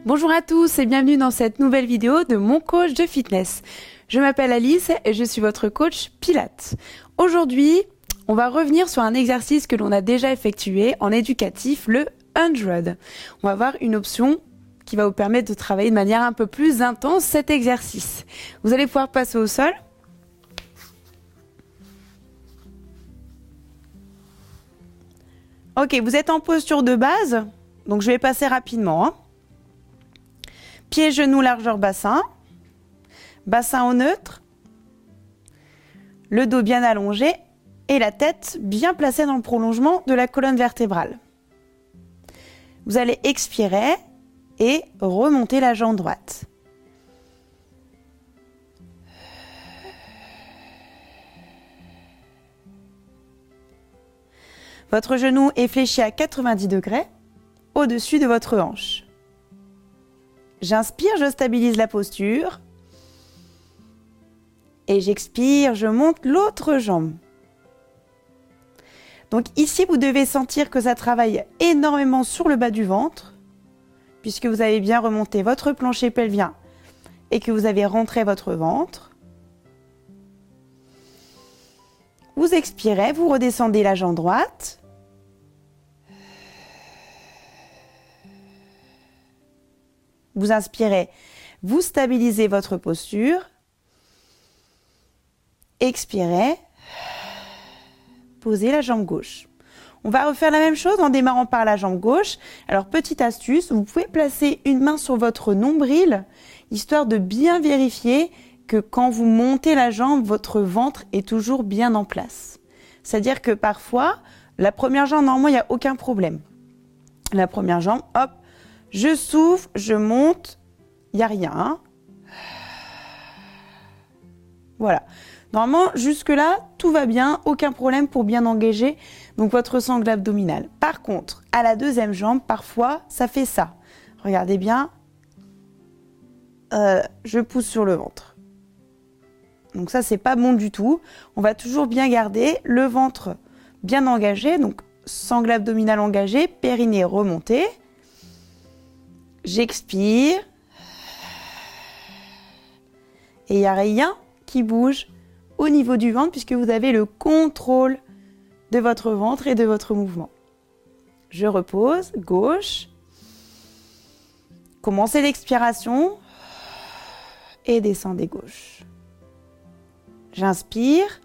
Bonjour à tous et bienvenue dans cette nouvelle vidéo de mon coach de fitness. Je m'appelle Alice et je suis votre coach Pilates. Aujourd'hui, on va revenir sur un exercice que l'on a déjà effectué en éducatif, le 100. On va voir une option qui va vous permettre de travailler de manière un peu plus intense cet exercice. Vous allez pouvoir passer au sol. Ok, vous êtes en posture de base, donc je vais passer rapidement. Pieds, genoux, largeur bassin. Bassin au neutre. Le dos bien allongé et la tête bien placée dans le prolongement de la colonne vertébrale. Vous allez expirer et remonter la jambe droite. Votre genou est fléchi à 90 degrés au-dessus de votre hanche. J'inspire, je stabilise la posture. Et j'expire, je monte l'autre jambe. Donc ici, vous devez sentir que ça travaille énormément sur le bas du ventre, puisque vous avez bien remonté votre plancher pelvien et que vous avez rentré votre ventre. Vous expirez, vous redescendez la jambe droite. Vous inspirez, vous stabilisez votre posture. Expirez, posez la jambe gauche. On va refaire la même chose en démarrant par la jambe gauche. Alors, petite astuce, vous pouvez placer une main sur votre nombril, histoire de bien vérifier que quand vous montez la jambe, votre ventre est toujours bien en place. C'est-à-dire que parfois, la première jambe, normalement, il n'y a aucun problème. La première jambe, hop, je souffle, je monte, il n'y a rien. Voilà. Normalement, jusque-là, tout va bien, aucun problème pour bien engager donc votre sangle abdominale. Par contre, à la deuxième jambe, parfois, ça fait ça. Regardez bien. Je pousse sur le ventre. Donc ça, c'est pas bon du tout. On va toujours bien garder le ventre bien engagé. Donc, sangle abdominale engagée, périnée remonté. J'expire. Et il n'y a rien qui bouge au niveau du ventre puisque vous avez le contrôle de votre ventre et de votre mouvement. Je repose, gauche. Commencez l'expiration et descendez gauche. J'inspire,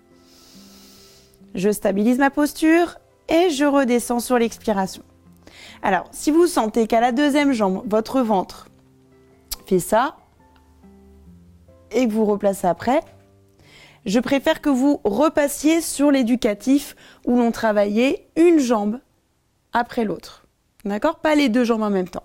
je stabilise ma posture et je redescends sur l'expiration. Alors, si vous sentez qu'à la deuxième jambe, votre ventre fait ça et que vous replacez après, je préfère que vous repassiez sur l'éducatif où l'on travaillait une jambe après l'autre. D'accord ? Pas les deux jambes en même temps.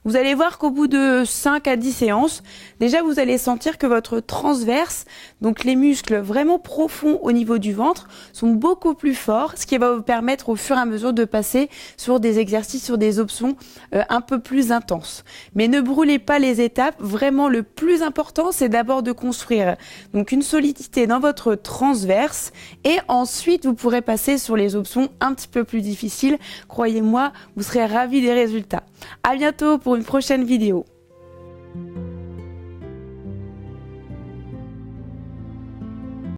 Vous allez voir qu'au bout de 5 à 10 séances, déjà vous allez sentir que votre transverse, donc les muscles vraiment profonds au niveau du ventre, sont beaucoup plus forts, ce qui va vous permettre au fur et à mesure de passer sur des exercices, sur des options un peu plus intenses. Mais ne brûlez pas les étapes, vraiment le plus important c'est d'abord de construire donc une solidité dans votre transverse et ensuite vous pourrez passer sur les options un petit peu plus difficiles. Croyez-moi, vous serez ravis des résultats. À bientôt pour une prochaine vidéo.